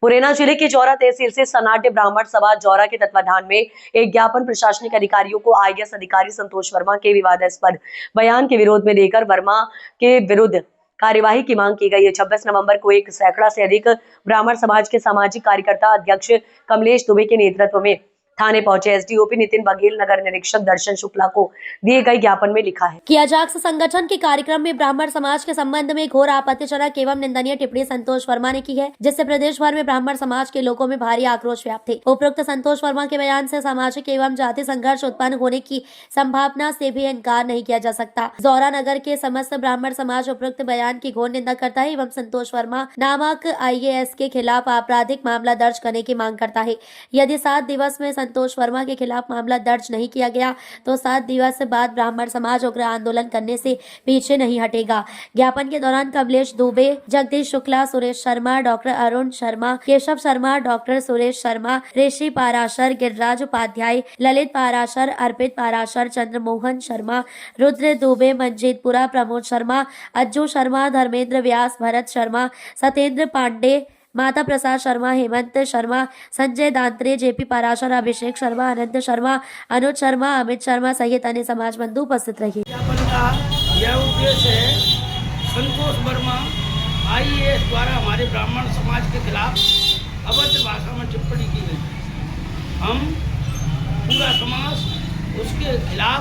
मुरैना जिले के जौरा तहसील से सनाट्य ब्राह्मण समाज जौरा के तत्वाधान में एक ज्ञापन प्रशासनिक अधिकारियों को आईएएस अधिकारी संतोष वर्मा के विवादास्पद बयान के विरोध में देकर वर्मा के विरुद्ध कार्यवाही की मांग की गई है। 26 नवंबर को एक सैकड़ा से अधिक ब्राह्मण समाज के सामाजिक कार्यकर्ता अध्यक्ष कमलेश दुबे के नेतृत्व में थाने पहुंचे। एसडीओपी नितिन बघेल, नगर निरीक्षक दर्शन शुक्ला को दिए गए ज्ञापन में लिखा है कि अजाक्स संगठन के कार्यक्रम में ब्राह्मण समाज के संबंध में घोर आपत्तिजनक एवं निंदनीय टिप्पणी संतोष वर्मा ने की है, जिससे प्रदेश भर में ब्राह्मण समाज के लोगों में भारी आक्रोश व्याप्त है। उपरोक्त संतोष वर्मा के बयान से सामाजिक एवं जाति संघर्ष उत्पन्न होने की संभावना से भी इनकार नहीं किया जा सकता। जौरा नगर के समस्त ब्राह्मण समाज उपरोक्त बयान की घोर निंदा करता है एवं संतोष वर्मा नामक आईएएस के खिलाफ आपराधिक मामला दर्ज करने की मांग करता है। यदि 7 दिवस में संतोष वर्मा के खिलाफ मामला दर्ज नहीं किया गया तो 7 दिवस बाद ब्राह्मण समाज उग्र आंदोलन करने से पीछे नहीं हटेगा। ज्ञापन के दौरान कमलेश दुबे, जगदीश शुक्ला, सुरेश शर्मा, डॉक्टर अरुण शर्मा, केशव शर्मा, डॉक्टर सुरेश शर्मा, ऋषि पाराशर, गिरिराज उपाध्याय, ललित पाराशर, अर्पित पाराशर, चंद्रमोहन शर्मा, रुद्र दुबे, मंजीतपुरा, प्रमोद शर्मा, अज्जू शर्मा, धर्मेंद्र व्यास, भरत शर्मा, सत्येंद्र पांडे, माता प्रसाद शर्मा, हेमंत शर्मा, संजय दांत्रे, जेपी पाराशर, अभिषेक शर्मा, अनंत शर्मा, अनुज शर्मा, अमित शर्मा सहित अन्य समाज बंधु उपस्थित रहे। यह उद्देश्य है संतोष वर्मा आईएएस द्वारा हमारे ब्राह्मण समाज के खिलाफ अभद्र भाषा में टिप्पणी की गई। हम पूरा समाज उसके खिलाफ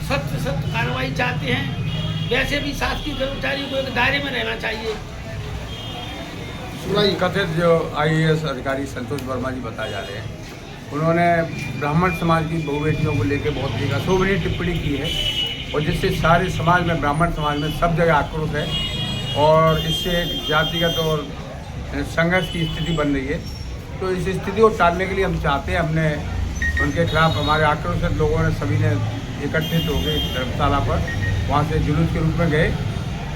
सख्त कार्रवाई चाहते हैं। वैसे भी शासकीय कर्मचारी को एक दायरे में रहना चाहिए। कथित जो आईएएस अधिकारी संतोष वर्मा जी बताए जा रहे हैं, उन्होंने ब्राह्मण समाज की बहु बेटियों को लेकर बहुत ही अशोभनीय टिप्पणी की है और जिससे सारे समाज में, ब्राह्मण समाज में सब जगह आक्रोश है और इससे जातिगत और संघर्ष की स्थिति बन रही है। तो इस स्थिति को टालने के लिए हम चाहते हैं, हमने उनके खिलाफ हमारे आक्रोशित लोगों ने सभी ने एकत्रित हो गए धर्मशाला पर, वहाँ से जुलूस के रूप में गए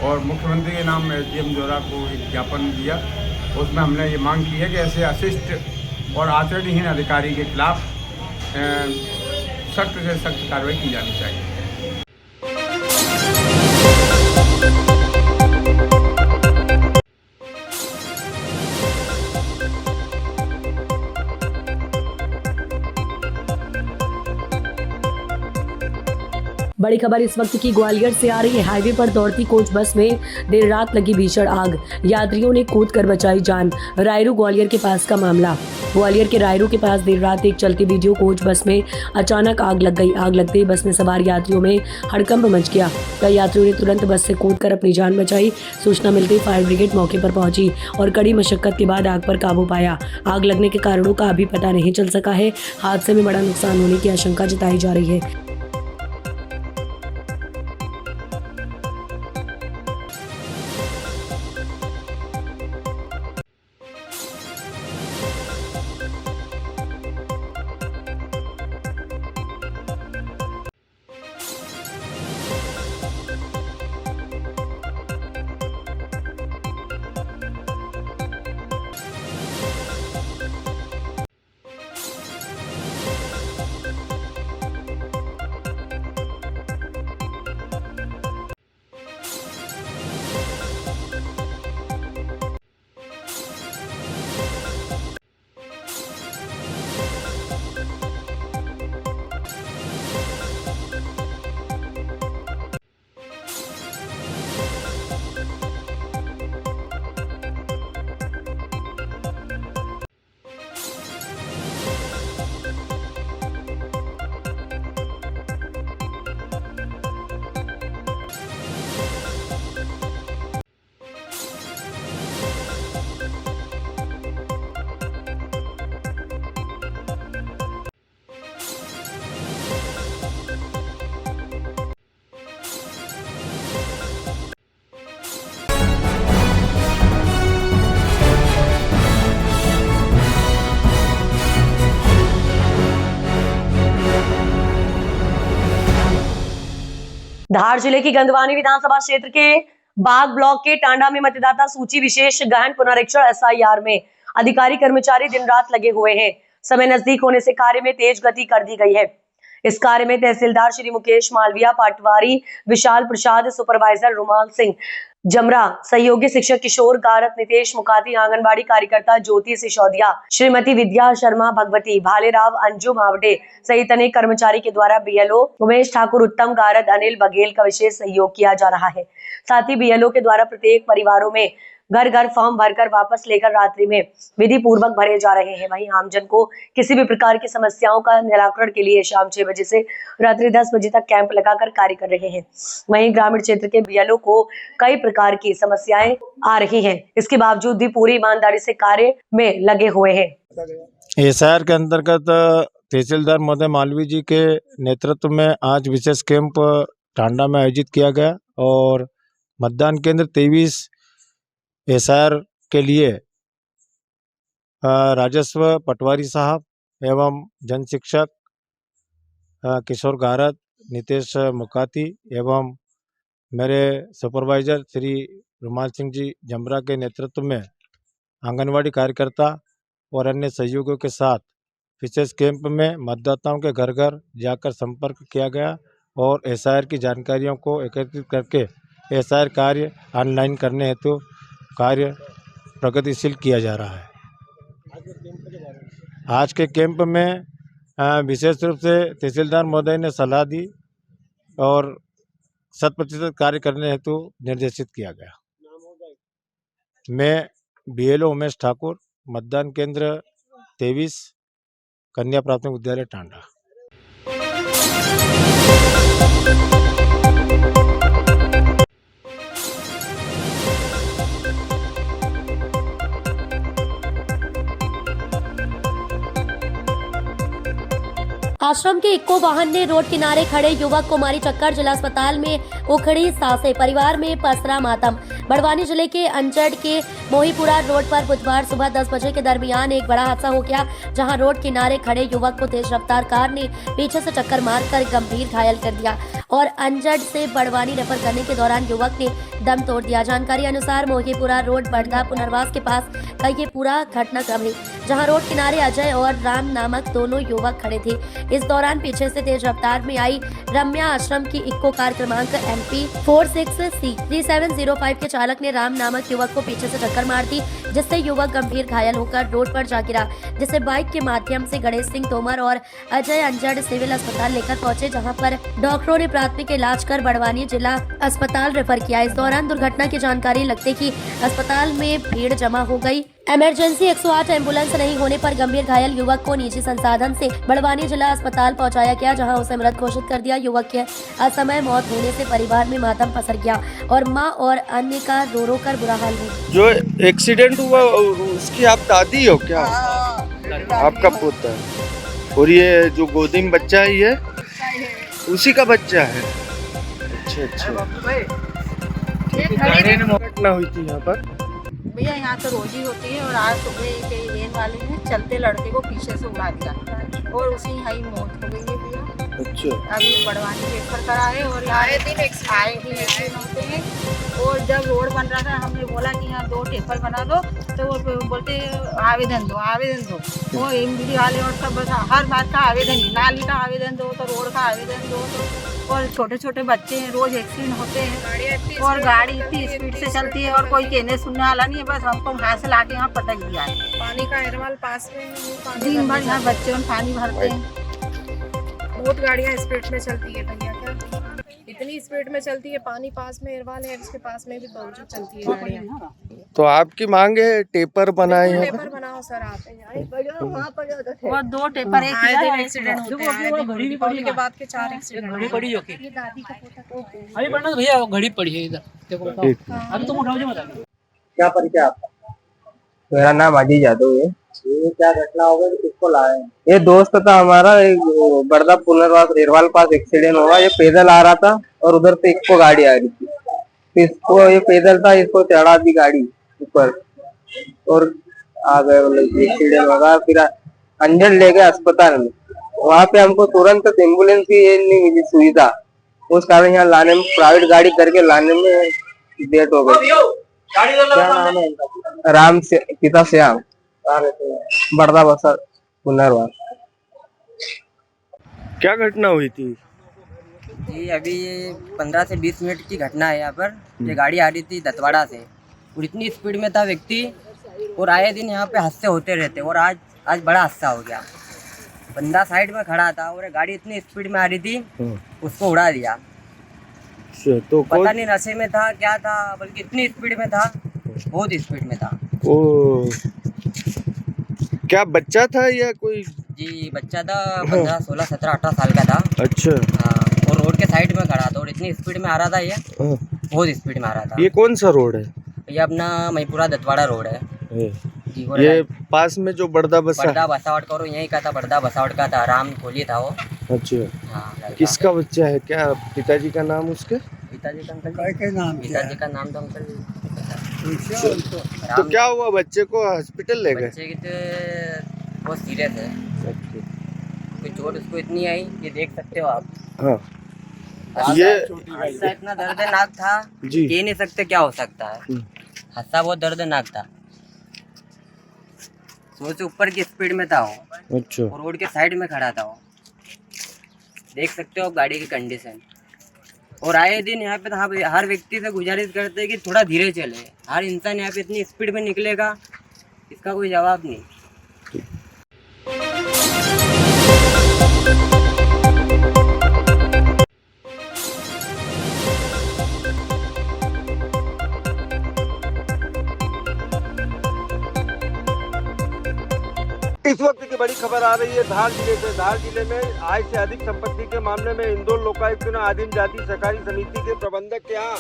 और मुख्यमंत्री के नाम एसडीएम जौरा को एक ज्ञापन दिया। उसमें हमने ये मांग की है कि ऐसे अशिष्ट और आचरणहीन अधिकारी के खिलाफ सख्त से सख्त कार्रवाई की जानी चाहिए। बड़ी खबर इस वक्त की ग्वालियर से आ रही है। हाईवे पर दौड़ती कोच बस में देर रात लगी भीषण आग, यात्रियों ने कूद कर बचाई जान। रायरू ग्वालियर के पास का मामला। ग्वालियर के रायरू के पास देर रात एक चलती वीडियो कोच बस में अचानक आग लग गई। आग लगते ही बस में सवार यात्रियों में हड़कंप मच गया। कई यात्रियों ने तुरंत बस से कूद कर अपनी जान बचाई। सूचना मिलते ही फायर ब्रिगेड मौके पर पहुंची और कड़ी मशक्कत के बाद आग पर काबू पाया। आग लगने के कारणों का अभी पता नहीं चल सका है। हादसे में बड़ा नुकसान होने की आशंका जताई जा रही है। धार जिले की गंगवानी विधानसभा क्षेत्र के बाग ब्लॉक के टांडा में मतदाता सूची विशेष गहन पुनरीक्षण एसआईआर में अधिकारी कर्मचारी दिन रात लगे हुए हैं। समय नजदीक होने से कार्य में तेज गति कर दी गई है। इस कार्य में तहसीलदार श्री मुकेश मालविया, पटवारी विशाल प्रसाद, सुपरवाइजर रुमाल सिंह, जमरा, सहयोगी शिक्षक किशोर गारत, नितेश मुकाती, आंगनबाड़ी कार्यकर्ता ज्योति सिसोदिया, श्रीमती विद्या शर्मा, भगवती भालेराव, अंजू भावडे सहित अनेक कर्मचारी के द्वारा बीएलओ उमेश ठाकुर, उत्तम गारत, अनिल बघेल का विशेष सहयोग किया जा रहा है। साथ ही बीएलओ के द्वारा प्रत्येक परिवारों में घर घर फॉर्म भरकर वापस लेकर रात्रि में विधि पूर्वक भरे जा रहे हैं। वहीं आमजन को किसी भी प्रकार की समस्याओं का निराकरण के लिए शाम 6 बजे से रात्रि 10 बजे तक कैंप लगाकर कार्य कर रहे हैं। वहीं ग्रामीण क्षेत्र के बीएलओ को कई प्रकार की समस्याएं आ रही हैं, इसके बावजूद भी पूरी ईमानदारी से कार्य में लगे हुए हैं। एसआईआर के अंतर्गत तहसीलदार महोदय मालवी जी के नेतृत्व में आज विशेष कैंप टांडा में आयोजित किया गया और मतदान केंद्र 23 एसआईआर के लिए राजस्व पटवारी साहब एवं जन शिक्षक किशोर गारत, नितेश मुकाती एवं मेरे सुपरवाइजर श्री रुमाल सिंह जी जमरा के नेतृत्व में आंगनवाड़ी कार्यकर्ता और अन्य सहयोगियों के साथ विशेष कैंप में मतदाताओं के घर घर जाकर संपर्क किया गया और एसआईआर की जानकारियों को एकत्रित करके एसआईआर कार्य ऑनलाइन करने हेतु कार्य प्रगतिशील किया जा रहा है। आज के कैंप में विशेष रूप से तहसीलदार महोदय ने सलाह दी और 100% कार्य करने हेतु निर्देशित किया गया। मैं बीएलओ उमेश ठाकुर, मतदान केंद्र 23 कन्या प्राथमिक विद्यालय टांडा। आश्रम के इक्को वाहन ने रोड किनारे खड़े युवक को मारी टक्कर। जिला अस्पताल में उखड़ी सांसें, परिवार में पसरा मातम। बड़वानी जिले के अंचड़ के मोहीपुरा रोड पर बुधवार सुबह 10 बजे के दरमियान एक बड़ा हादसा हो गया, जहां रोड किनारे खड़े युवक को तेज रफ्तार कार ने पीछे से टक्कर मारकर गंभीर घायल कर दिया और अंचड़ से बड़वानी रेफर करने के दौरान युवक ने दम तोड़ दिया। जानकारी अनुसार मोहीपुरा रोड बड़दा पुनर्वास के पास का ये पूरा घटनाक्रम है, जहां रोड किनारे अजय और राम नामक दोनों युवक खड़े थे। इस दौरान पीछे से तेज रफ्तार में आई रम्या आश्रम की इक्को कार क्रमांक MP 46C3705 के चालक ने राम नामक युवक को पीछे से टक्कर मार दी, जिससे युवक गंभीर घायल होकर रोड पर जा गिरा, जिसे बाइक के माध्यम से गणेश सिंह तोमर और अजय अंजड़ सिविल अस्पताल लेकर पहुंचे, जहां पर डॉक्टरों ने प्राथमिक इलाज कर बड़वानी जिला अस्पताल रेफर किया। इस दौरान दुर्घटना की जानकारी लगते ही अस्पताल में भीड़ जमा हो गई। इमरजेंसी 108 एम्बुलेंस नहीं होने पर गंभीर घायल युवक को निजी संसाधन से बड़वानी जिला अस्पताल पहुंचाया गया, जहां उसे मृत घोषित कर दिया। युवक के असमय मौत होने से परिवार में मातम पसर गया और मां और अन्य का रो रो कर बुरा हाल हुआ। जो एक्सीडेंट हुआ उसकी आप दादी हो क्या? आपका पोता है और ये जो गोदी में बच्चा है ये उसी का बच्चा है? अच्छा। घटना हुई थी यहाँ पर भैया, यहाँ तो रोज ही होती है और आज सुबह के लेन वाले ने चलते लड़के को पीछे से उड़ा दिया और उसी ही मौत हो गई है भैया। अच्छा। अभी बड़वानी रेफर कराए और आए दिन एक्सीडेंट होते हैं। और जब रोड बन रहा था हमने बोला कि यहाँ 2 टेपर बना दो, तो वो बोलते आवेदन दो। वो एमडी वाले और सब बस हर बात का आवेदन ही, नाली का आवेदन दो तो रोड का आवेदन दो तो। और छोटे छोटे बच्चे हैं, रोज एक्सीडेंट होते हैं और गाड़ी इतनी स्पीड से चलती है और कोई कहने सुनने वाला नहीं है। बस हमको वहाँ से लाके यहाँ पटक दिया है। पानी का एरवाल पास में दिन भर यहाँ बच्चे पानी भरते हैं। बहुत गाड़ियाँ स्पीड में चलती है भैया, क्या इतनी स्पीड में चलती है। पानी पास में एरवाल है, इसके पास में भी बहुत चलती है गाड़ियाँ। तो आपकी मांग है टेपर बनाए हैं? टेपर बनाओ सर आप। और 2 टेपर एक्सीडेंट होते हैं, घड़ी के बाद के 4 एक्सीडेंट पड़ी होके अभी पढ़ना तो भैया घड़ी पड़ी है इधर देखो। अभी तुम उठाओ, बता क्या परिचय आपका? मेरा नाम अजय यादव है। ये क्या घटना हो गई, किसको लाए? ये दोस्त था हमारा, एक बड़दा पुनर्वास रेरवाल पास एक्सीडेंट हुआ। ये पैदल आ रहा था और उधर से इसको गाड़ी आ रही थी, इसको ये पैदल था, इसको चढ़ा दी गाड़ी ऊपर और आ गए। मतलब एक्सीडेंट होगा, फिर अंजड़ ले गए अस्पताल में। वहाँ पे हमको तुरंत एम्बुलेंस की नहीं मिली सुविधा, उस कारण यहाँ लाने में प्राइवेट गाड़ी करके लाने में लेट हो गई। क्या नाम है इनका? राम से पिता श्याम, बड़दा बसा पुनर्वास। क्या घटना हुई थी? जी अभी ये 15 से 20 मिनट की घटना है। यहाँ पर ये गाड़ी आ रही थी दतवाड़ा से और इतनी स्पीड में था व्यक्ति, और आए दिन यहाँ पे हादसे होते रहते, और आज बड़ा हादसा हो गया। बंदा साइड में खड़ा था और गाड़ी इतनी स्पीड में आ रही थी, उसको उड़ा दिया। तो पता नहीं नशे में था क्या था, बल्कि इतनी स्पीड में था, बहुत स्पीड में था। ओ, क्या बच्चा था या कोई? जी बच्चा था 15, 16, 17, 18 साल का था। अच्छा। हाँ, और रोड के साइड में खड़ा था और इतनी स्पीड में आ रहा था, ये बहुत स्पीड में आ रहा था। ये कौन सा रोड है? ये अपना महिपुरा दतवाड़ा रोड है। जी, वो ये पास में जो बड़दा बसावट का, यही का था, बड़दा बसावट का था, राम कोहली था वो। अच्छा। हाँ, किसका बच्चा है? क्या पिताजी का नाम उसके? पिताजी का अंकल, पिताजी का नाम तो अंकल। तो क्या हुआ, बच्चे को हॉस्पिटल ले गए? बच्चे की तो बहुत सीरियस है, कोई चोट उसको इतनी आई, ये देख सकते हो आप। हाँ, ये हादसा इतना दर्दनाक था, कह नहीं सकते क्या हो सकता है। हादसा बहुत दर्दनाक था, सोचो ऊपर की स्पीड में था वो। अच्छा। और रोड के साइड में खड़ा था वो, देख सकते हो गाड़ी की कंडीशन। और आए दिन यहाँ पे हर व्यक्ति से गुजारिश करते हैं कि थोड़ा धीरे चले। हर इंसान यहाँ पे इतनी स्पीड में निकलेगा, इसका कोई जवाब नहीं। इस वक्त की बड़ी खबर आ रही है धार जिले से। धार जिले में आय से अधिक संपत्ति के मामले में इंदौर लोकायुक्त ने आदिम जाति सहकारी समिति के प्रबंधक के यहाँ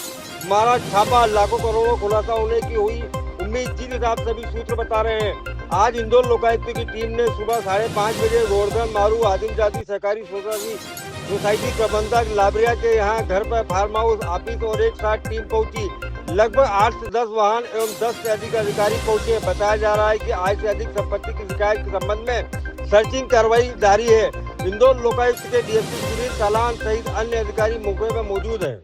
मारा छापा। लाखों करोड़ों खुलासा होने की हुई उम्मीद, जिस हिसाब से सभी सूत्र बता रहे हैं। आज इंदौर लोकायुक्त की टीम ने सुबह 5:30 बजे गोवर्धन मारू आदिम जाति सहकारी सोसाइटी प्रबंधक लाबरिया के यहाँ घर पर फार्म हाउस, ऑफिस और एक साथ टीम पहुंची। लगभग 8 से 10 वाहन एवं 10 से अधिक अधिकारी पहुंचे। बताया जा रहा है कि आय से अधिक संपत्ति की शिकायत के संबंध में सर्चिंग कार्रवाई जारी है। इंदौर लोकायुक्त के डीएसपी सुनील सालान सहित अन्य अधिकारी मौके पर मौजूद हैं।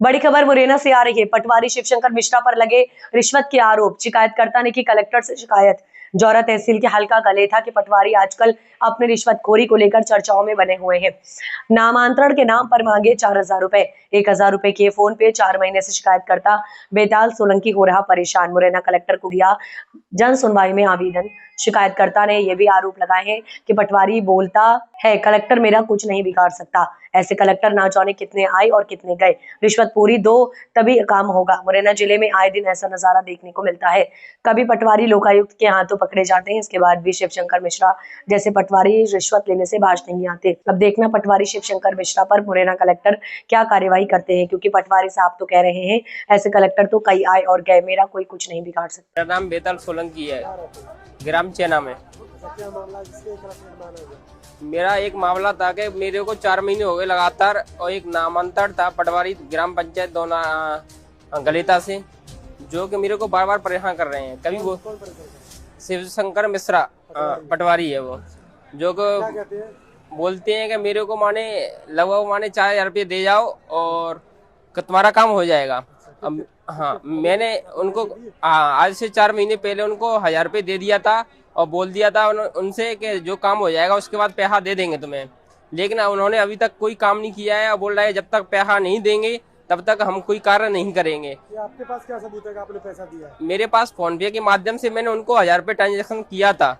बड़ी खबर मुरैना से आ रही है। पटवारी शिवशंकर मिश्रा पर लगे रिश्वत के आरोप। शिकायतकर्ता ने की कलेक्टर से शिकायत। जौरा तहसील के हल्का गलेथा के पटवारी आजकल अपने रिश्वतखोरी को लेकर चर्चाओं में बने हुए हैं। नामांतरण के नाम पर मांगे 4000 रुपए, 1000 रुपए किए फोन पे। 4 महीने से शिकायतकर्ता बेताल सोलंकी हो रहा परेशान। मुरैना कलेक्टर को दिया जन सुनवाई में आवेदन। शिकायतकर्ता ने यह भी आरोप लगाए हैं कि पटवारी बोलता है कलेक्टर मेरा कुछ नहीं बिगाड़ सकता। ऐसे कलेक्टर ना जाने कितने आए और कितने गए। रिश्वत पूरी दो तभी काम होगा। मुरैना जिले में आए दिन ऐसा नजारा देखने को मिलता है। कभी पटवारी लोकायुक्त के हाथों पकड़े जाते हैं, इसके बाद भी शिवशंकर मिश्रा जैसे पटवारी रिश्वत लेने से बाज नहीं आते। अब देखना पटवारी शिवशंकर मिश्रा पर मुरैना कलेक्टर क्या कार्यवाही करते हैं, क्योंकि पटवारी साहब तो कह रहे हैं ऐसे कलेक्टर तो कई आए और गए, मेरा कोई कुछ नहीं बिगाड़ सकता। मेरा नाम बेताल सोलंकी है, ग्राम चेना में। मेरा एक मामला था कि मेरे को 4 महीने हो गए लगातार, और एक नामांतर था पटवारी ग्राम पंचायत दोना गलेता से, जो कि मेरे को बार बार परेशान कर रहे हैं। कभी वो शिवशंकर मिश्रा पटवारी है वो, जो कि बोलते हैं कि मेरे को लगभग 4000 रुपये दे जाओ और तुम्हारा काम हो जाएगा। अब हाँ, मैंने उनको आज से 4 महीने पहले उनको 1000 रुपये दे दिया था और बोल दिया था उनसे कि जो काम हो जाएगा उसके बाद पैसा दे देंगे तुम्हें, लेकिन उन्होंने अभी तक कोई काम नहीं किया है और बोल रहा है जब तक पैसा नहीं देंगे तब तक हम कोई कार्य नहीं करेंगे। आपके पास क्या सबूत है कि आपने पैसा दिया? मेरे पास फोन पे के माध्यम से मैंने उनको 1000 रुपये ट्रांजेक्शन किया था,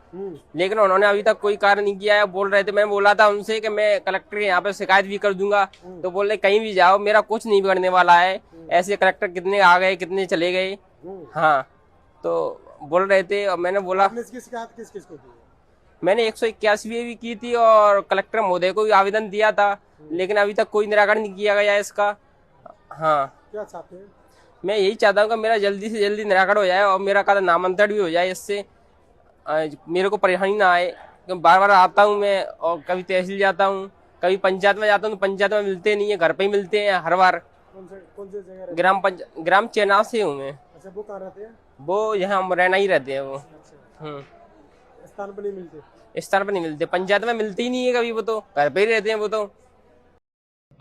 लेकिन उन्होंने अभी तक कोई कार्य नहीं किया है। बोल रहे थे, मैं बोला था उनसे कि मैं कलेक्टर के यहाँ पे शिकायत भी कर दूंगा, तो बोल रहे कहीं भी जाओ मेरा कुछ नहीं बिगड़ने वाला है। ऐसे कलेक्टर कितने आ गए कितने चले गए। हाँ, तो बोल रहे थे और मैंने बोला इसकी शिकायत किस किस को की? मैंने 181 भी की थी और कलेक्टर महोदय को भी आवेदन दिया था, लेकिन अभी तक कोई निराकरण नहीं किया गया इसका। हाँ, क्या चाहते हैं? मैं यही चाहता हूँ कि मेरा जल्दी से जल्दी निराकरण हो जाए और मेरा का नामांतरण भी हो जाए, इससे मेरे को परेशानी ना आए। क्योंकि बार बार आता हूँ मैं और कभी तहसील जाता हूँ, कभी पंचायत में जाता हूँ, तो पंचायत में मिलते नहीं है, घर पे ही मिलते हैं हर बार। कौन से जगह? ग्राम चेनाव से हूँ मैं। अच्छा, वो कहाँ रहते हैं? वो यहाँ रहना ही रहते हैं वो। स्थान पर नहीं मिलते? स्थान पर नहीं मिलते, पंचायत में मिलते ही नहीं है कभी, वो तो घर पे ही रहते हैं वो तो।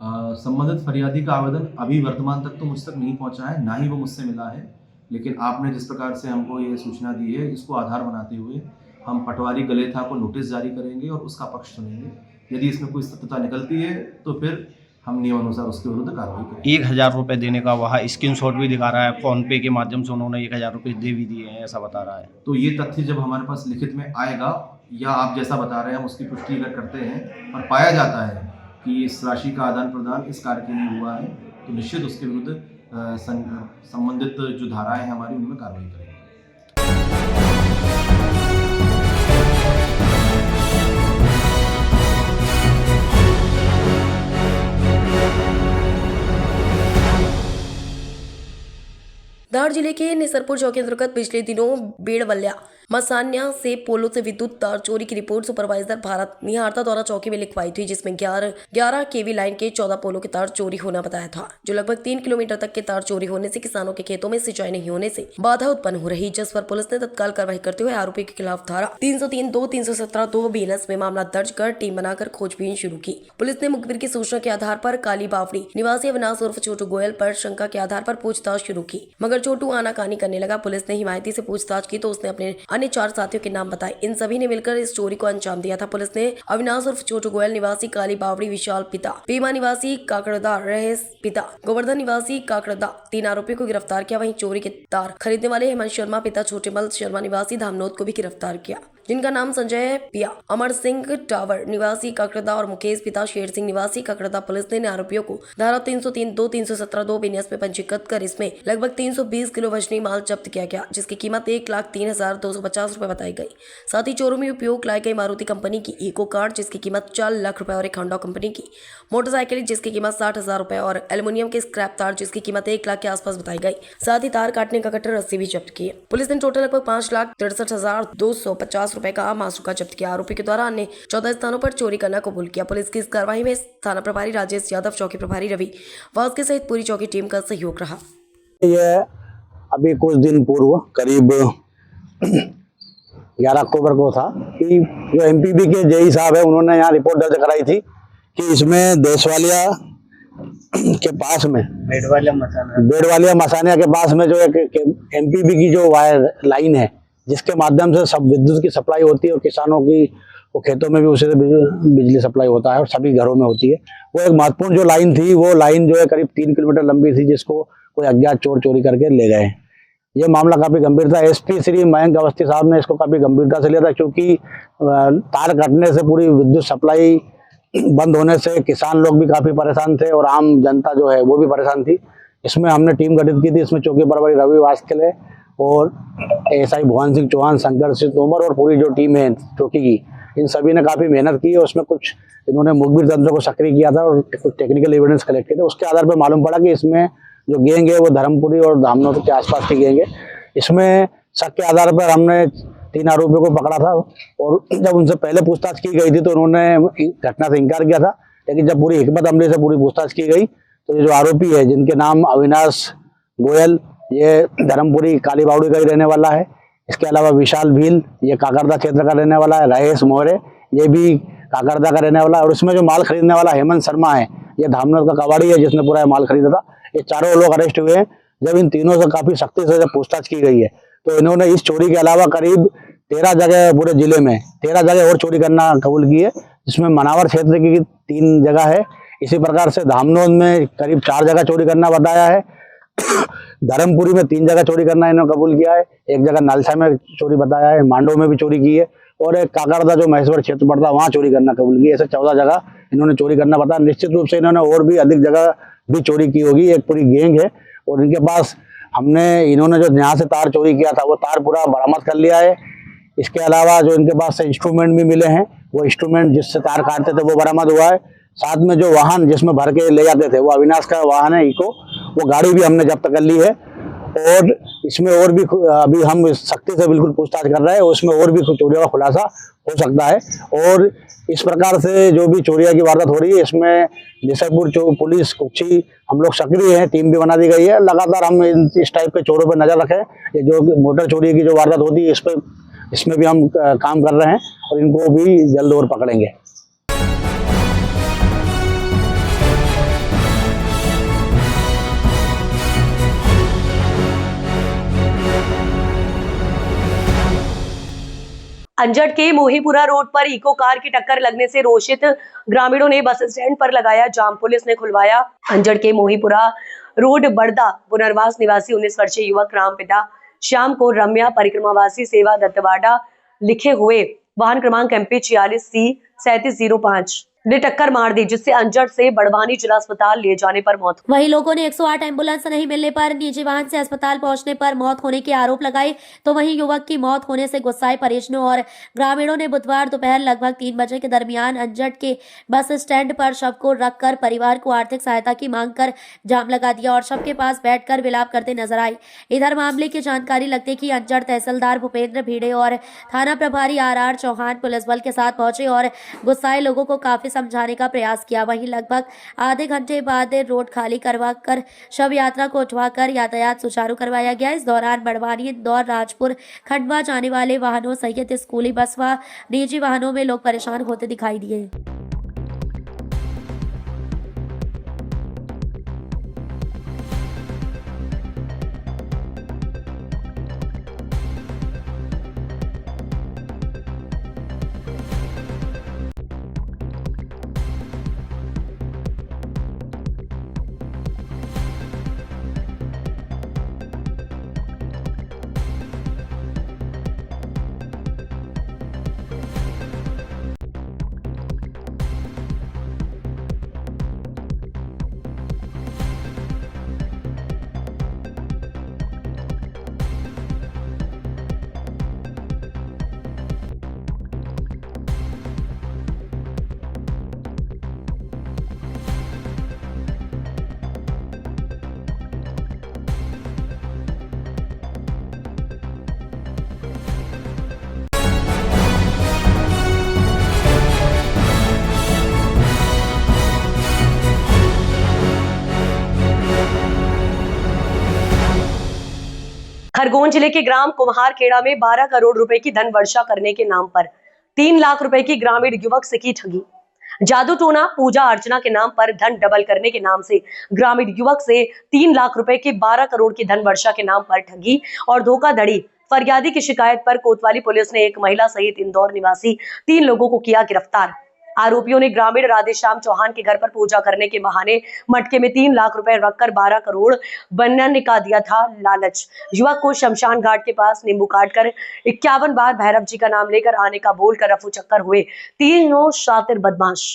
संबंधित फरियादी का आवेदन अभी वर्तमान तक तो मुझ तक नहीं पहुंचा है, ना ही वो मुझसे मिला है, लेकिन आपने जिस प्रकार से हमको ये सूचना दी है इसको आधार बनाते हुए हम पटवारी गलेथा को नोटिस जारी करेंगे और उसका पक्ष सुनेंगे। यदि इसमें कोई सत्यता निकलती है तो फिर हम नियमानुसार उसके विरुद्ध कार्रवाई करेंगे। 1000 रुपये देने का वहाँ स्क्रीनशॉट भी दिखा रहा है, फोन पे के माध्यम से उन्होंने 1000 रुपये दे भी दिए हैं, ऐसा बता रहा है। तो ये तथ्य जब हमारे पास लिखित में आएगा या आप जैसा बता रहे हैं हम उसकी पुष्टि अगर करते हैं और पाया जाता है कि इस राशि का आदान प्रदान इस कार्य के लिए हुआ है, तो निश्चित उसके विरुद्ध संबंधित जो धाराएं हैं हमारी उनमें कार्रवाई करेंगे। धार जिले के निसरपुर चौकी अंतर्गत पिछले दिनों बेड़वल्या मसान्या से पोलो से विद्युत तार चोरी की रिपोर्ट सुपरवाइजर भारत निहारता द्वारा चौकी में लिखवाई थी, जिसमें 11 केवी लाइन के 14 पोलो के तार चोरी होना बताया था, जो लगभग 3 किलोमीटर तक के तार चोरी होने से किसानों के खेतों में सिंचाई नहीं होने से बाधा उत्पन्न हो रही, जिस पर पुलिस ने तत्काल कार्रवाई करते हुए आरोपी के खिलाफ धारा 303(2), 317(2) BNS में मामला दर्ज कर टीम बनाकर खोजबीन शुरू की। पुलिस ने मुखबिर की सूचना के आधार पर काली बावड़ी निवासी अविनाश उर्फ छोटू गोयल पर शंका के आधार पर पूछताछ शुरू की, मगर छोटू आनाकानी करने लगा। पुलिस ने हिमायती से पूछताछ की तो उसने अपने अन्य 4 साथियों के नाम बताए। इन सभी ने मिलकर इस चोरी को अंजाम दिया था। पुलिस ने अविनाश उर्फ छोटू गोयल निवासी काली बावड़ी विशाल पिता, पीमा निवासी काकड़दा रहेश पिता, गोवर्धन निवासी काकड़दा 3 आरोपियों को गिरफ्तार किया। वहीं चोरी के तार खरीदने वाले हेमंत शर्मा पिता छोटेमल शर्मा निवासी धामनोद को भी गिरफ्तार किया, जिनका नाम संजय पिया, अमर सिंह टावर निवासी काकड़दा और मुकेश पिता शेर सिंह निवासी काकड़दा। पुलिस ने आरोपियों को धारा 303(2), 317(2) BNS में पंजीकृत कर इसमें लगभग 320 किलो वजनी माल जब्त किया गया, जिसकी कीमत 1,03,250 रुपए बताई गई। साथ ही चोरों में उपयोग लाई गई मारुति कंपनी की इको कार जिसकी कीमत 4 लाख रुपए और एक होंडा कंपनी की मोटरसाइकिल जिसकी कीमत 60,000 रुपए और एल्युमिनियम के स्क्रैप तार जिसकी कीमत 1 लाख के आसपास बताई गई। साथ ही तार काटने का कटर रस्सी भी जब्त किए। पुलिस ने टोटल लगभग 5,63,250 रुपए का मासूका जब्त किया। आरोपी के द्वारा अन्य 14 स्थानों पर चोरी करना कबूल किया। पुलिस की इस कार्रवाई में थाना प्रभारी राजेश यादव, चौकी प्रभारी रवि वास्के सहित पूरी चौकी टीम का सहयोग रहा। ये अभी कुछ दिन पूर्व करीब 11 अक्टूबर को था कि जो एमपीबी के जेई साहब है उन्होंने यहाँ रिपोर्ट दर्ज कराई थी कि इसमें देशवालिया के पास में बेड़वालिया मसानिया के पास में जो एक एमपीबी की जो वायर लाइन है जिसके माध्यम से सब विद्युत की सप्लाई होती है और किसानों की वो खेतों में भी उसी से बिजली सप्लाई होता है और सभी घरों में होती है। वो एक महत्वपूर्ण जो लाइन थी, वो लाइन जो है करीब 3 किलोमीटर लंबी थी जिसको कोई अज्ञात चोर चोरी करके ले गए। ये मामला काफ़ी गंभीर था। एसपी श्री मयंक अवस्थी साहब ने इसको काफ़ी गंभीरता से लिया था क्योंकि तार कटने से पूरी विद्युत सप्लाई बंद होने से किसान लोग भी काफ़ी परेशान थे और आम जनता जो है वो भी परेशान थी। इसमें हमने टीम गठित की थी। इसमें चौकी प्रभारी रवि वास्के और एएसआई भुवन सिंह चौहान, शंकर सिंह तोमर और पूरी जो टीम है चौकी की, इन सभी ने काफ़ी मेहनत की और उसमें कुछ इन्होंने मुखबिर तंत्र को सक्रिय किया था और कुछ टेक्निकल एविडेंस कलेक्ट किए थे। उसके आधार पर मालूम पड़ा कि इसमें जो गैंग है वो धर्मपुरी और धामनोद के आसपास की गैंग है। इसमें शक के आधार पर हमने 3 आरोपियों को पकड़ा था और जब उनसे पहले पूछताछ की गई थी तो उन्होंने घटना से इनकार किया था, लेकिन जब पूरी हिकमत अमली से पूरी पूछताछ की गई तो ये जो आरोपी है जिनके नाम अविनाश गोयल, ये धर्मपुरी काली बावड़ी का ही रहने वाला है। इसके अलावा विशाल भील, ये काकरदा क्षेत्र का रहने वाला है। रहेश मोहरे, ये भी काकरदा का रहने वाला है। और इसमें जो माल खरीदने वाला हेमंत शर्मा है, ये धामनोद का कबाड़ी है जिसने पूरा माल खरीदा था। ये चारों लोग अरेस्ट हुए हैं जब इन तीनों से काफी सख्ती से जब पूछताछ की गई है तो इन्होंने इस चोरी के अलावा करीब 13 जगह पूरे जिले में 13 जगह और चोरी करना कबूल की है, जिसमें मनावर क्षेत्र की 3 जगह है। इसी प्रकार से धामनोद में करीब 4 जगह चोरी करना बताया है। धर्मपुरी में 3 जगह चोरी करना इन्होंने कबूल किया है। एक जगह नालसा में चोरी बताया है, मांडो में भी चोरी की है और एक काकरदा जो महेश्वर क्षेत्र पड़ता है वहाँ चोरी करना कबूल की है। ऐसे 14 जगह इन्होंने चोरी करना बताया। निश्चित रूप से इन्होंने और भी अधिक जगह भी चोरी की होगी। एक पूरी गैंग है और इनके पास इन्होंने जो यहाँ से तार चोरी किया था वो तार पूरा बरामद कर लिया है। इसके अलावा जो इनके पास से इंस्ट्रूमेंट भी मिले हैं, वो इंस्ट्रूमेंट जिससे तार काटते थे वो बरामद हुआ है। साथ में जो वाहन जिसमें भर के ले जाते थे वो अविनाश का वाहन है इको, वो गाड़ी भी हमने जब्त कर ली है। और इसमें और भी अभी हम सख्ती से बिल्कुल पूछताछ कर रहे हैं, उसमें और भी चोरियों का खुलासा हो सकता है। और इस प्रकार से जो भी चोरियां की वारदात हो रही है इसमें निसरपुर पुलिस कुक्षी हम लोग सक्रिय हैं, टीम भी बना दी गई है। लगातार हम इस टाइप के चोरों पर नजर रखें। ये जो मोटर चोरी की जो वारदात होती है इसमें भी हम काम कर रहे हैं और इनको भी जल्द और पकड़ेंगे। अंजड़ के मोहीपुरा रोड पर इको कार की टक्कर लगने से रोषित ग्रामीणों ने बस स्टैंड पर लगाया जाम, पुलिस ने खुलवाया। अंजड़ के मोहीपुरा रोड बड़दा पुनर्वास निवासी 19 वर्षीय युवक रामपिता श्याम को रम्या परिक्रमावासी सेवा दत्तवाड़ा लिखे हुए वाहन क्रमांक MP 46C 3705 ने टक्कर मार दी, जिससे अंजड़ से बड़वानी जिला अस्पताल ले जाने पर मौत। वहीं लोगों ने 108 एम्बुलेंस नहीं मिलने पर निजी वाहन से अस्पताल पहुंचने पर मौत होने के आरोप लगाए। तो वहीं युवक की मौत होने से गुस्साए परिजनों और ग्रामीणों ने बुधवार दोपहर लगभग 3 बजे के दरमियान अंजड़ के बस स्टैंड पर शव को रखकर परिवार को आर्थिक सहायता की मांग कर जाम लगा दिया और शव के पास बैठकर विलाप करते नजर आए। इधर मामले की जानकारी लगते कि अंजड़ तहसीलदार भूपेंद्र भीड़े और थाना प्रभारी RR चौहान पुलिस बल के साथ पहुंचे और गुस्साए लोगों को काफी समझाने का प्रयास किया। वहीं लगभग आधे घंटे बाद रोड खाली करवाकर शव यात्रा को उठवाकर यातायात सुचारू करवाया गया। इस दौरान बड़वानी, इंदौर, राजपुर, खंडवा जाने वाले वाहनों सहित स्कूली बस व निजी वाहनों में लोग परेशान होते दिखाई दिए। खरगोन जिले के ग्राम कुम्हारखेड़ा में 12 करोड़ रुपए की धन वर्षा करने के नाम पर 3 लाख रुपए की ग्रामीण युवक से की ठगी। जादू टोना पूजा अर्चना के नाम पर धन डबल करने के नाम से ग्रामीण युवक से 3 लाख रुपए की 12 करोड़ की धन वर्षा के नाम पर ठगी और धोखाधड़ी। फरियादी की शिकायत पर कोतवाली पुलिस ने एक महिला सहित इंदौर निवासी 3 लोगों को किया गिरफ्तार। आरोपियों ने ग्रामीण राधेश्याम चौहान के घर पर पूजा करने के बहाने मटके में 3 लाख रुपए रखकर 12 करोड़ बनने का दिया था लालच। युवक को शमशान घाट के पास नींबू काटकर 51 बार भैरव जी का नाम लेकर आने का बोलकर रफू चक्कर हुए तीनों शातिर बदमाश।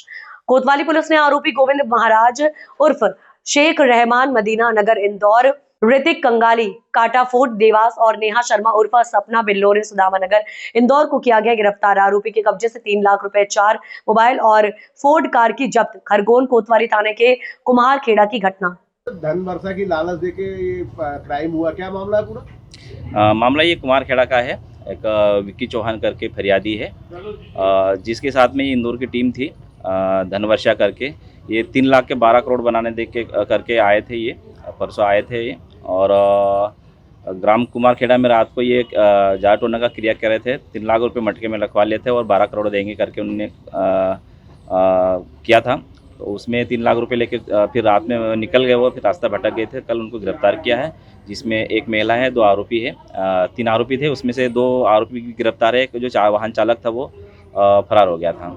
कोतवाली पुलिस ने आरोपी गोविंद महाराज उर्फ शेख रहमान मदीना नगर इंदौर, ऋतिक कंगाली काटाफोर्ट देवास और नेहा शर्मा उर्फ सपना बिल्लोरे सुदामा नगर इंदौर को किया गया गिरफ्तार। आरोपी के कब्जे से 3 लाख रुपए, 4 मोबाइल और फोर्ड कार की जब्त। खरगोन कोतवाली थाने के कुम्हारखेड़ा की घटना। धन वर्षा की लालच देके ये क्राइम हुआ, क्या मामला है पूरा? मामला ये कुम्हारखेड़ा का है। एक विक्की चौहान करके फरियादी है, जिसके साथ में इंदौर की टीम थी धन वर्षा करके। ये 3 लाख के 12 करोड़ बनाने दे के करके आए थे, ये परसों आए थे ये। और ग्राम कुम्हारखेड़ा में रात को ये जादू टोना का क्रिया कर रहे थे। 3 लाख रुपए मटके में रखवा लिए थे और 12 करोड़ देंगे करके उन्होंने किया था। तो उसमें 3 लाख रुपए लेके फिर रात में निकल गए, वो फिर रास्ता भटक गए थे। कल उनको गिरफ्तार किया है, जिसमें एक महिला है, 2 आरोपी है, 3 आरोपी थे, उसमें से 2 आरोपी की गिरफ्तार है। जो वाहन चालक था वो फरार हो गया था।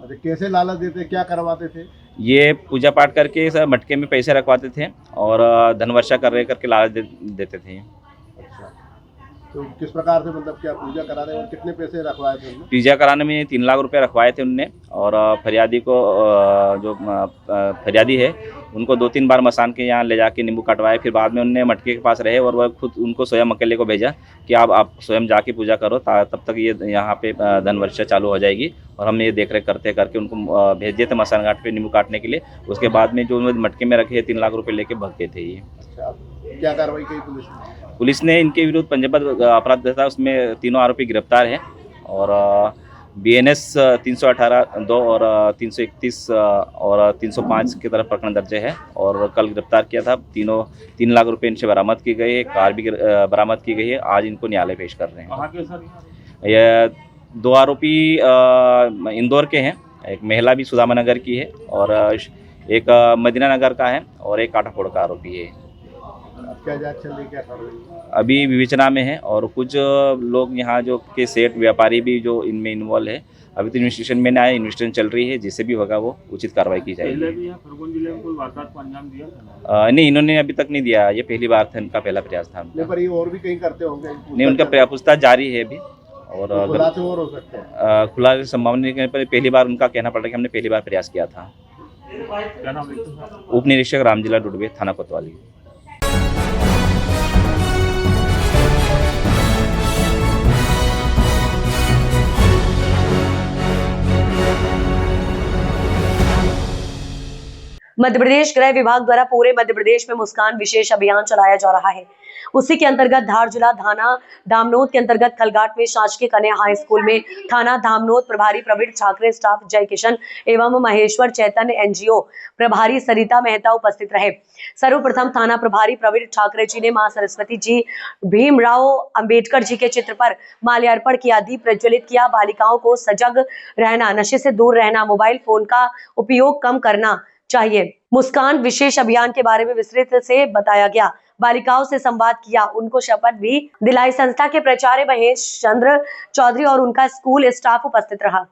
अच्छा, कैसे लालच देते, क्या करवाते थे? ये पूजा पाठ करके सब मटके में पैसे रखवाते थे और धनवर्षा करके लालच देते थे। अच्छा, तो किस प्रकार से, मतलब क्या पूजा कराने और कितने पैसे रखवाए थे उन्होंने? पूजा कराने में 3 लाख रुपए रखवाए थे उनने, और फरियादी को जो फरियादी है उनको 2-3 बार मसान के यहाँ ले जाके नींबू कटवाए। फिर बाद में उनने मटके के पास रहे और वह खुद उनको स्वयं अकेले को भेजा कि आप स्वयं जाके पूजा करो, तब तक ये यहाँ पे धनवर्षा चालू हो जाएगी। और हमने ये देख रेख करते करके उनको भेज दिए थे मसान घाट पे नींबू काटने के लिए। उसके बाद में जो उन्होंने मटके में रखे 3 लाख रुपए लेके भाग गए थे ये। अच्छा, क्या कार्रवाई की पुलिस ने? पुलिस ने इनके विरुद्ध पंजीबद्ध अपराध था, उसमें तीनों आरोपी गिरफ्तार हैं और BNS 318(2) और 331 और 305 की तरफ प्रकरण दर्ज है। और कल गिरफ्तार किया था। 3 लाख रुपए इनसे बरामद की गई है, कार भी बरामद की गई है। आज इनको न्यायालय पेश कर रहे हैं। ये 2 आरोपी इंदौर के हैं, एक महिला भी सुदामा नगर की है और एक मदीना नगर का है और एक काठाफोड़ का आरोपी है। क्या जांच चल रही, क्या कार्रवाई? अभी विवेचना में है और कुछ लोग यहाँ जो के सेठ व्यापारी भी जो इनमें इन्वॉल्व है। अभी तो इन्वेस्टिगेशन में आया, इन्वेस्टिगेशन चल रही है, जिससे भी होगा वो उचित कार्रवाई की जाएगी। खरगोन जिले में कोई वारदात को अंजाम दिया? नहीं, इन्होंने अभी तक नहीं दिया, ये पहली बार था, इनका पहला प्रयास था। नहीं, पर ये और भी कहीं करते होंगे? नहीं, उनका पूछताछ जारी है अभी। और खुलासे और हो सकते हैं? खुलासे संभावना नहीं, पर पहली बार उनका कहना पड़ रहा है कि हमने पहली बार प्रयास किया था। क्या नाम है? उप निरीक्षक रामजिला डुडवे, थाना कोतवाली। मध्य प्रदेश गृह विभाग द्वारा पूरे मध्य प्रदेश में मुस्कान विशेष अभियान चलाया जा रहा है। उसी के अंतर्गत धार जिला थाना धामनोद के अंतर्गत खलघाट में शासकीय कन्या हाई स्कूल में थाना धामनोद प्रभारी प्रवीण ठाकरे, स्टाफ जय किशन एवं महेश्वर चैतन्य, NGO प्रभारी सरिता मेहता उपस्थित रहे। सर्वप्रथम थाना प्रभारी प्रवीण ठाकरे जी ने मां सरस्वती जी, भीमराव अंबेडकर जी के चित्र पर माल्यार्पण किया, दीप प्रज्वलित किया। बालिकाओं को सजग रहना, नशे से दूर रहना, मोबाइल फोन का उपयोग कम करना चाहिए। मुस्कान विशेष अभियान के बारे में विस्तृत से बताया गया। बालिकाओं से संवाद किया, उनको शपथ भी दिलाई। संस्था के प्राचार्य महेश चंद्र चौधरी और उनका स्कूल स्टाफ उपस्थित रहा।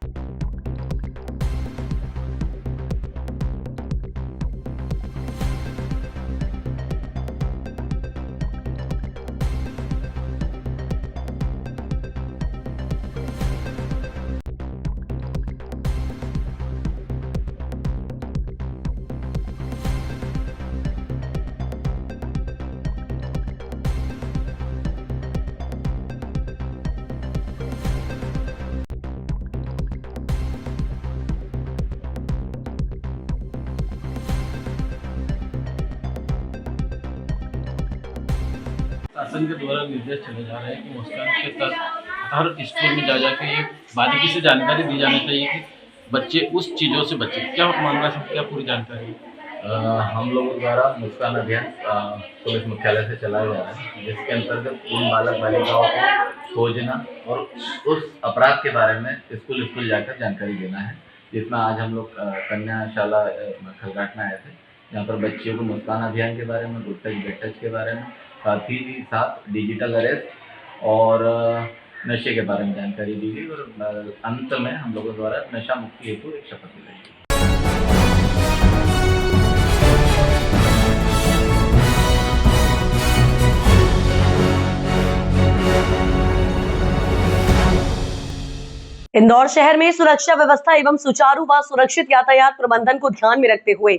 शासन के द्वारा निर्देश चले जा रहे हैं कि मुस्कान के तहत हर स्कूल में जा जाकर ये बारीकी से जानकारी दी जानी चाहिए कि बच्चे उस चीज़ों से बचे। क्या मामला है, क्या पूरी जानकारी? हम लोगों द्वारा मुस्कान अभियान पुलिस मुख्यालय से चलाया जा रहा है, जिसके अंतर्गत इन बालक बालिकाओं को खोजना और उस अपराध के बारे में स्कूल जाकर जानकारी देना है। जिसमें आज हम लोग कन्याशाला खलघाट में आए थे, जहाँ पर बच्चियों को मुस्कान अभियान के बारे में, गुड टच बेड टच के बारे में, साथ ही साथ डिजिटल अरेस्ट और नशे के बारे में जानकारी दी गई और अंत में हम लोगों द्वारा नशा मुक्ति हेतु एक शपथ दिलाई गई। इंदौर शहर में सुरक्षा व्यवस्था एवं सुचारू व सुरक्षित यातायात प्रबंधन को ध्यान में रखते हुए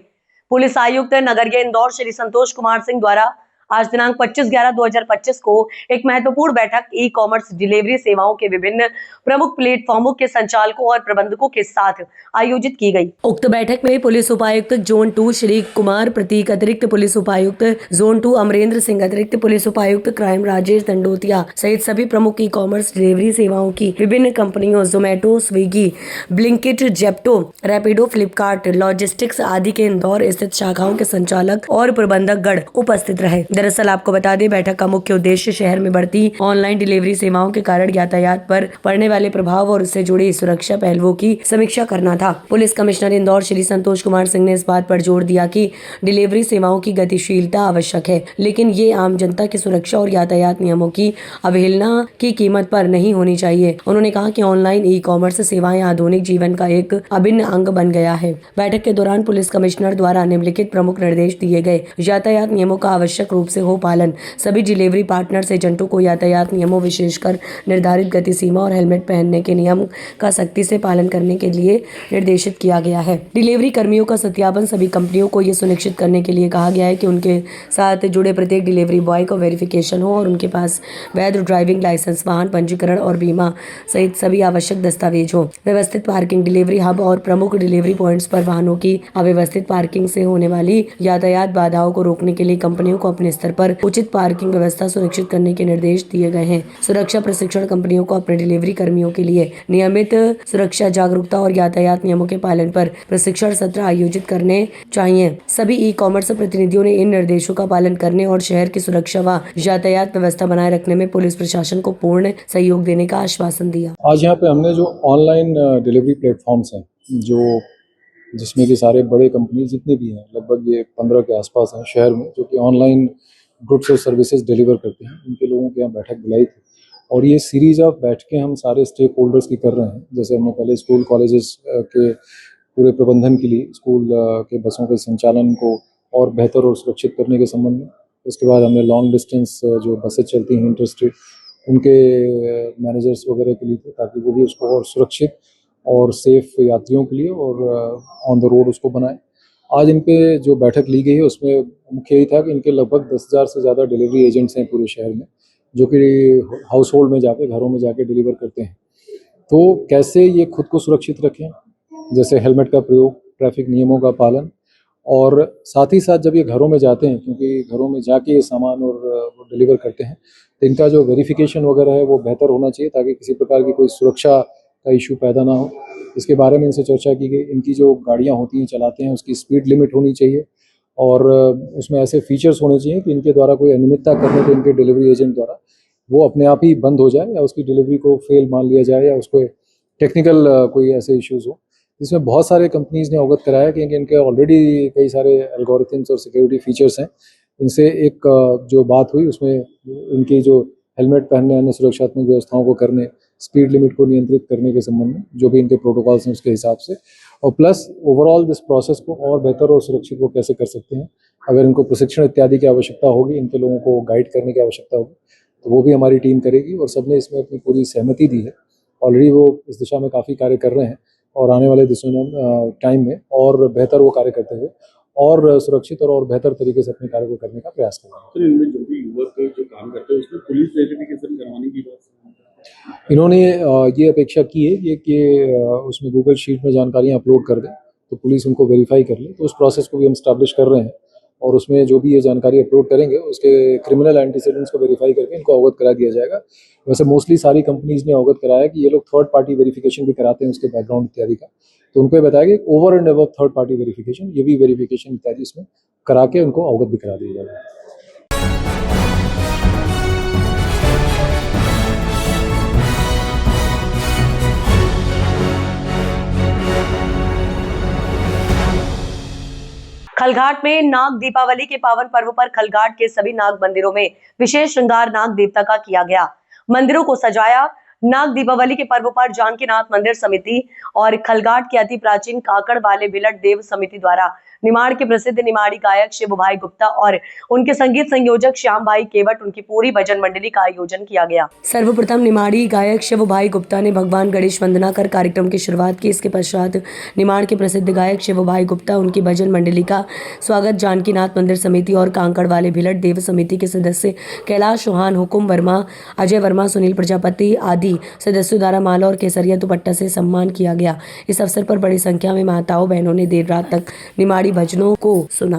पुलिस आयुक्त नगरीय इंदौर श्री संतोष कुमार सिंह द्वारा आज दिनांक 25/11/2025 को एक महत्वपूर्ण बैठक ई कॉमर्स डिलीवरी सेवाओं के विभिन्न प्रमुख प्लेटफॉर्मों के संचालकों और प्रबंधकों के साथ आयोजित की गई। उक्त बैठक में पुलिस उपायुक्त जोन 2 श्री कुमार प्रतीक, अतिरिक्त पुलिस उपायुक्त जोन 2 अमरेंद्र सिंह, अतिरिक्त पुलिस उपायुक्त क्राइम राजेश दंडोतिया सहित सभी प्रमुख ई कॉमर्स डिलीवरी सेवाओं की विभिन्न कंपनियों Zomato, Swiggy, Blinkit, Zepto, Rapido, Flipkart, logistics आदि के इंदौर स्थित शाखाओं के संचालक और प्रबंधक गण उपस्थित रहे। दरअसल आपको बता दें, बैठक का मुख्य उद्देश्य शहर में बढ़ती ऑनलाइन डिलीवरी सेवाओं के कारण यातायात पर पड़ने वाले प्रभाव और उससे जुड़ी सुरक्षा पहलुओं की समीक्षा करना था। पुलिस कमिश्नर इंदौर श्री संतोष कुमार सिंह ने इस बात पर जोर दिया कि डिलीवरी सेवाओं की गतिशीलता आवश्यक है, लेकिन ये आम जनता की सुरक्षा और यातायात नियमों की अवहेलना की कीमत पर नहीं होनी चाहिए। उन्होंने कहा कि ऑनलाइन ई-कॉमर्स सेवाएं आधुनिक जीवन का एक अभिन्न अंग बन गया है। बैठक के दौरान पुलिस कमिश्नर द्वारा निम्नलिखित प्रमुख निर्देश दिए गए। यातायात नियमों का आवश्यक रूप से हो पालन। सभी डिलीवरी पार्टनर्स एजेंटों को यातायात नियमों विशेषकर निर्धारित गति सीमा और हेलमेट पहनने के नियम का सख्ती से पालन करने के लिए निर्देशित किया गया है। डिलीवरी कर्मियों का सत्यापन। सभी कंपनियों को ये सुनिश्चित करने के लिए कहा गया है कि उनके साथ जुड़े प्रत्येक डिलीवरी बॉय का वेरिफिकेशन हो और उनके पास वैध ड्राइविंग लाइसेंस, वाहन पंजीकरण और बीमा सहित सभी आवश्यक दस्तावेज हो। व्यवस्थित पार्किंग। डिलीवरी हब और प्रमुख डिलीवरी पॉइंट्स पर वाहनों की अव्यवस्थित पार्किंग से होने वाली यातायात बाधाओं को रोकने के लिए कंपनियों को अपने स्तर पर उचित पार्किंग व्यवस्था सुनिश्चित करने के निर्देश दिए गए हैं। सुरक्षा प्रशिक्षण। कंपनियों को अपने डिलीवरी कर्मियों के लिए नियमित सुरक्षा जागरूकता और यातायात नियमों के पालन पर प्रशिक्षण सत्र आयोजित करने चाहिए। सभी ई-कॉमर्स प्रतिनिधियों ने इन निर्देशों का पालन करने और शहर की सुरक्षा व यातायात व्यवस्था बनाए रखने में पुलिस प्रशासन को पूर्ण सहयोग देने का आश्वासन दिया। आज यहाँ पे हमने जो ऑनलाइन डिलीवरी प्लेटफॉर्म्स हैं, जो जिसमें कि सारे बड़े कंपनी जितने भी हैं, लगभग ये 15 के आसपास हैं शहर में, जो कि ऑनलाइन गुड्स और सर्विसेज डिलीवर करते हैं, उनके लोगों के यहाँ बैठक बुलाई थी। और ये सीरीज ऑफ बैठकें हम सारे स्टेक होल्डर्स की कर रहे हैं। जैसे हमने पहले स्कूल कॉलेजेस के पूरे प्रबंधन के लिए स्कूल के बसों के संचालन को और बेहतर और सुरक्षित करने के संबंध में, उसके बाद हमने लॉन्ग डिस्टेंस जो बसें चलती हैं इंटर स्टेट, उनके मैनेजर्स वगैरह के लिए थे, ताकि वो भी उसको और सुरक्षित और सेफ यात्रियों के लिए और ऑन द रोड उसको बनाएं। आज इन पे जो बैठक ली गई है उसमें मुख्य यही था कि इनके लगभग 10,000 से ज़्यादा डिलीवरी एजेंट्स हैं पूरे शहर में, जो कि हाउस होल्ड में जाके, घरों में जाके डिलीवर करते हैं। तो कैसे ये खुद को सुरक्षित रखें, जैसे हेलमेट का प्रयोग, ट्रैफिक नियमों का पालन, और साथ ही साथ जब ये घरों में जाते हैं, क्योंकि घरों में जाके ये सामान और डिलीवर करते हैं, तो इनका जो वेरिफिकेशन वगैरह है वो बेहतर होना चाहिए, ताकि किसी प्रकार की कोई सुरक्षा का इशू पैदा ना हो। इसके बारे में इनसे चर्चा की गई। इनकी जो गाड़ियाँ होती हैं, चलाते हैं, उसकी स्पीड लिमिट होनी चाहिए और उसमें ऐसे फीचर्स होने चाहिए कि इनके द्वारा कोई अनियमितता करने पे इनके डिलीवरी एजेंट द्वारा वो अपने आप ही बंद हो जाए, या उसकी डिलीवरी को फेल मान लिया जाए, या उसको टेक्निकल कोई ऐसे इश्यूज़ हो। इसमें बहुत सारे कंपनीज़ ने अवगत कराया कि इनके ऑलरेडी कई सारे एल्गोरिथम्स और सिक्योरिटी फीचर्स हैं। इनसे एक जो बात हुई उसमें इनकी जो हेलमेट पहनने, अन्य सुरक्षात्मक व्यवस्थाओं को करने, स्पीड लिमिट को नियंत्रित करने के संबंध में जो भी इनके प्रोटोकॉल्स हैं उसके हिसाब से, और प्लस ओवरऑल दिस प्रोसेस को और बेहतर और सुरक्षित वो कैसे कर सकते हैं। अगर इनको प्रशिक्षण इत्यादि की आवश्यकता होगी, इनके लोगों को गाइड करने की आवश्यकता होगी, तो वो भी हमारी टीम करेगी और सबने इसमें अपनी पूरी सहमति दी है। ऑलरेडी वो इस दिशा में काफ़ी कार्य कर रहे हैं और आने वाले टाइम में और बेहतर वो कार्य करते हुए और सुरक्षित और बेहतर तरीके से अपने कार्य को करने का प्रयास करेंगे। इनमें जो भी युवक जो काम करते हैं उसमें पुलिस वेरिफिकेशन करवाने की बात इन्होंने ये अपेक्षा की है कि उसमें गूगल शीट में जानकारियाँ अपलोड कर दें तो पुलिस उनको वेरीफाई कर ले। तो उस प्रोसेस को भी हम स्टैब्लिश कर रहे हैं और उसमें जो भी ये जानकारी अपलोड करेंगे उसके क्रिमिनल एंटीसीडेंट्स को वेरीफाई करके इनको अवगत करा दिया जाएगा। वैसे मोस्टली सारी कंपनीज ने अवगत कराया कि ये लोग थर्ड पार्टी वेरिफिकेशन भी कराते हैं उसके बैकग्राउंड इत्यादि का, तो उनको ये बताया कि over and above third party verification, ये भी वेरिफिकेशन इत्यादि इसमें करा के उनको अवगत भी करा दिया जाएगा। खलघाट में नाग दीपावली के पावन पर्व पर खलघाट के सभी नाग मंदिरों में विशेष श्रृंगार नाग देवता का किया गया। मंदिरों को सजाया। नाग दीपावली के पर्व पर जानकीनाथ मंदिर समिति और खलघाट के अति प्राचीन काकड़ वाले बिलट देव समिति द्वारा निमाड़ के प्रसिद्ध निमाड़ी गायक शिव भाई गुप्ता और उनके संगीत संयोजक श्याम भाई केवट उनकी पूरी भजन मंडली का आयोजन किया गया। सर्वप्रथम निमाड़ी गायक शिव भाई गुप्ता ने भगवान गणेश वंदना कर कार्यक्रम की शुरुआत की। इसके पश्चात निमाड़ के प्रसिद्ध गायक शिव भाई गुप्ता उनकी भजन मंडली का स्वागत जानकीनाथ मंदिर समिति और कांकड़ वाले भिलट देव समिति के सदस्य कैलाश चौहान, हुकुम वर्मा, अजय वर्मा, सुनील प्रजापति आदि सदस्यों द्वारा माला और केसरिया दुपट्टा से सम्मान किया गया। इस अवसर पर बड़ी संख्या में माताओं बहनों ने देर रात तक निमाड़ी भजनों को सुना।